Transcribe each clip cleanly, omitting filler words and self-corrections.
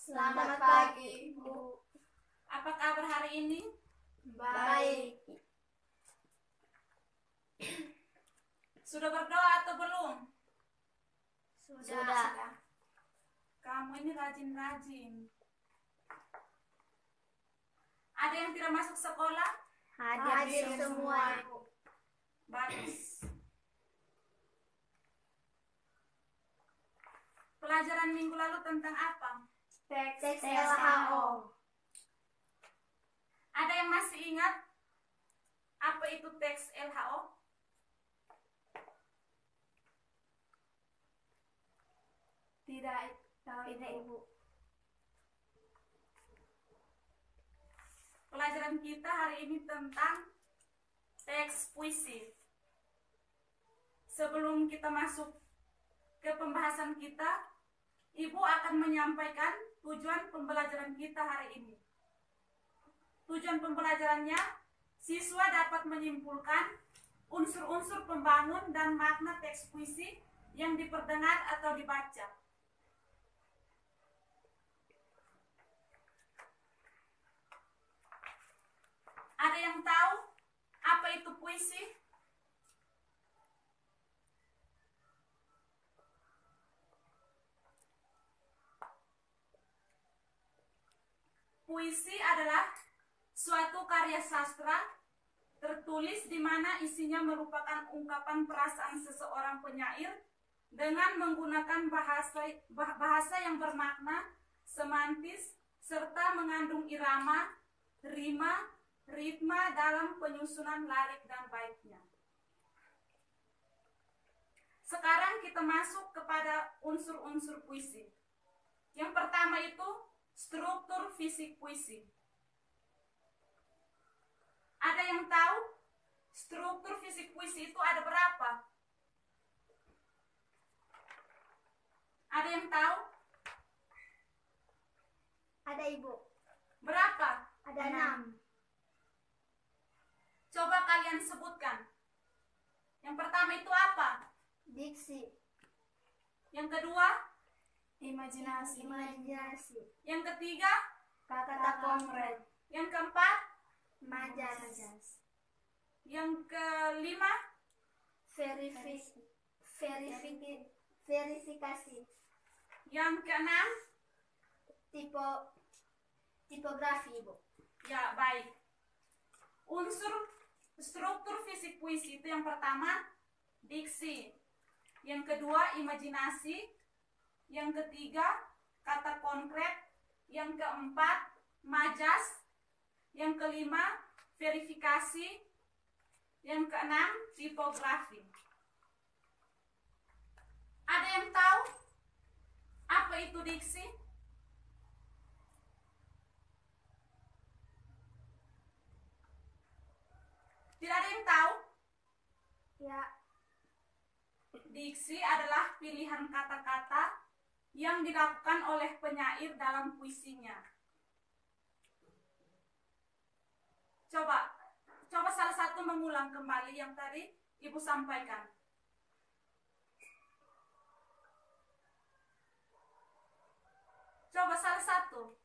Selamat pagi, Bu. Apa kabar hari ini? Baik. Sudah berdoa atau belum? Sudah. Kamu ini rajin-rajin. Ada yang tidak masuk sekolah? Hadir semua, Ibu. Bagus. Pelajaran minggu lalu tentang apa? Teks LHO. Ada yang masih ingat apa itu teks LHO? Tidak, Ibu. Pelajaran kita hari ini tentang teks puisi. Sebelum kita masuk ke pembahasan kita, Ibu akan menyampaikan tujuan pembelajaran kita hari ini. Tujuan pembelajarannya, siswa dapat menyimpulkan unsur-unsur pembangun dan makna teks puisi yang diperdengar atau dibaca. Ada yang tahu apa itu puisi? Puisi adalah suatu karya sastra tertulis di mana isinya merupakan ungkapan perasaan seseorang penyair dengan menggunakan bahasa yang bermakna, semantis, serta mengandung irama, rima, ritma dalam penyusunan lirik dan baitnya. Sekarang kita masuk kepada unsur-unsur puisi. Yang pertama itu struktur fisik puisi. Ada yang tahu struktur fisik puisi itu ada berapa? Ada yang tahu? Ada, Ibu. Berapa? Ada 6. Coba kalian sebutkan. Yang pertama itu apa? Diksi. Yang kedua? Imajinasi. Yang ketiga? Kata konkret. Yang keempat? Majas. Yang kelima? Verifikasi. Yang keenam? Tipografi, Ibu. Ya, baik. Unsur struktur fisik puisi itu yang pertama, diksi. Yang kedua, imajinasi. Yang ketiga, kata konkret. Yang keempat, majas. Yang kelima, verifikasi. Yang keenam, tipografi. Ada yang tahu apa itu diksi? Tidak ada yang tahu? Ya. Diksi adalah pilihan kata-kata yang dilakukan oleh penyair dalam puisinya. Coba salah satu mengulang kembali yang tadi Ibu sampaikan. Coba salah satu.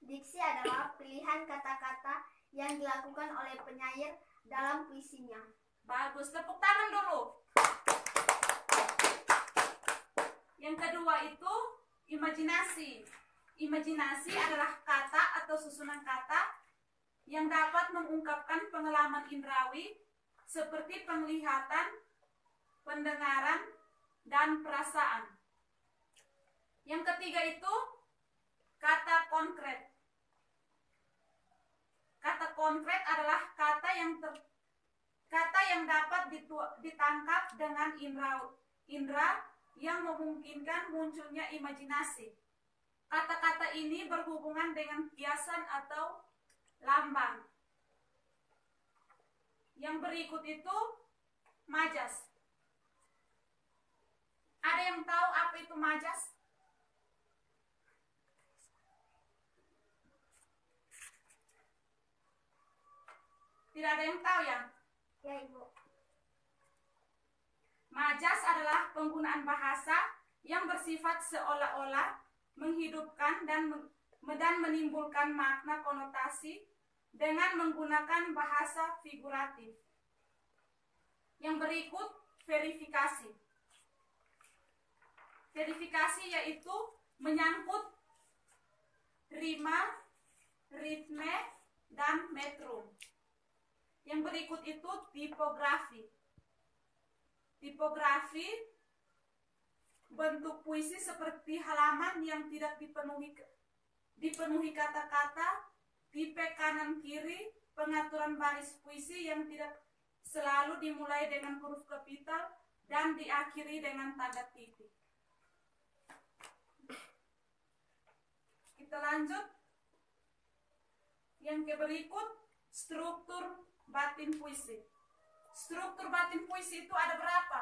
Diksi adalah pilihan kata-kata yang dilakukan oleh penyair dalam puisinya. Bagus, tepuk tangan dulu. Yang kedua itu imajinasi. Imajinasi adalah kata atau susunan kata yang dapat mengungkapkan pengalaman indrawi seperti penglihatan, pendengaran, dan perasaan. Yang ketiga itu kata konkret. Kata konkret adalah kata yang dapat ditangkap dengan indra yang memungkinkan munculnya imajinasi. Kata-kata ini berhubungan dengan kiasan atau lambang. Yang berikut itu majas. Ada yang tahu apa itu majas? Tidak ada yang tahu ya? Ya, Ibu. Majas adalah penggunaan bahasa yang bersifat seolah-olah menghidupkan dan menimbulkan makna konotasi dengan menggunakan bahasa figuratif. Yang berikut verifikasi. Verifikasi yaitu menyangkut rima, ritme, dan metrum. Yang berikut itu tipografi. Tipografi bentuk puisi seperti halaman yang tidak dipenuhi kata-kata, tipe kanan kiri, pengaturan baris puisi yang tidak selalu dimulai dengan huruf kapital dan diakhiri dengan tanda titik. Kita lanjut. Yang berikut, struktur batin puisi. Struktur batin puisi itu ada berapa?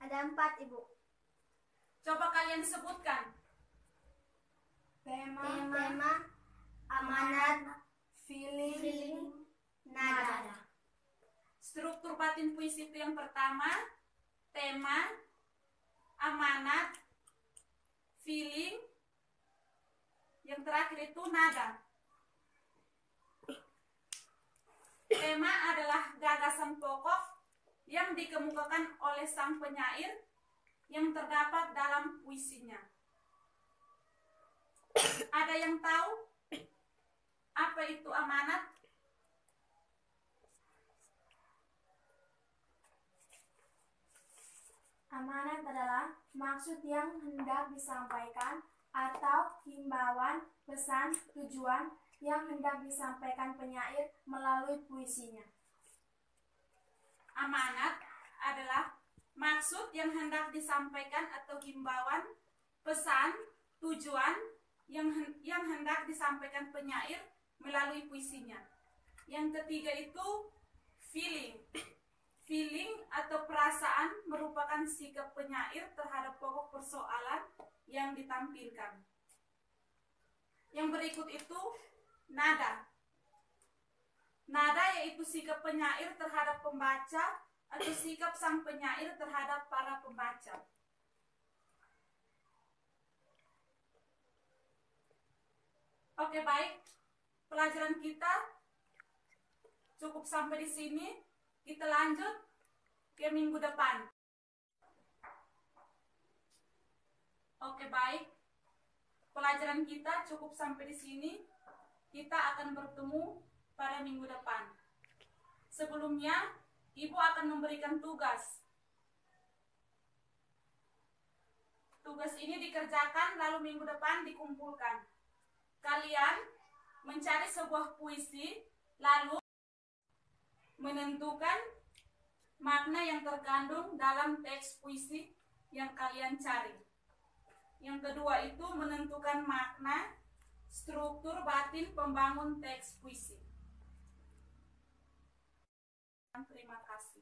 Ada 4, Ibu. Coba kalian sebutkan. Tema, amanat, feeling, nada. Struktur batin puisi itu yang pertama, tema, amanat, feeling, yang terakhir itu nada. Tema adalah gagasan pokok yang dikemukakan oleh sang penyair yang terdapat dalam puisinya. Ada yang tahu apa itu amanat? Amanat adalah maksud yang hendak disampaikan atau himbauan, pesan, tujuan yang hendak disampaikan penyair melalui puisinya. Amanat adalah maksud yang hendak disampaikan atau himbauan, pesan, tujuan yang hendak disampaikan penyair melalui puisinya. Yang ketiga itu feeling. Feeling atau perasaan merupakan sikap penyair terhadap pokok persoalan yang ditampilkan. Yang berikut itu nada. Nada yaitu sikap penyair terhadap pembaca atau sikap sang penyair terhadap para pembaca. Oke, baik. Pelajaran kita cukup sampai di sini. Kita lanjut ke minggu depan. Oke, baik. Pelajaran kita cukup sampai di sini. Kita akan bertemu pada minggu depan. Sebelumnya, Ibu akan memberikan tugas. Tugas ini dikerjakan lalu minggu depan dikumpulkan. Kalian mencari sebuah puisi lalu menentukan makna yang terkandung dalam teks puisi yang kalian cari. Yang kedua itu menentukan makna struktur batin pembangun teks puisi. Terima kasih.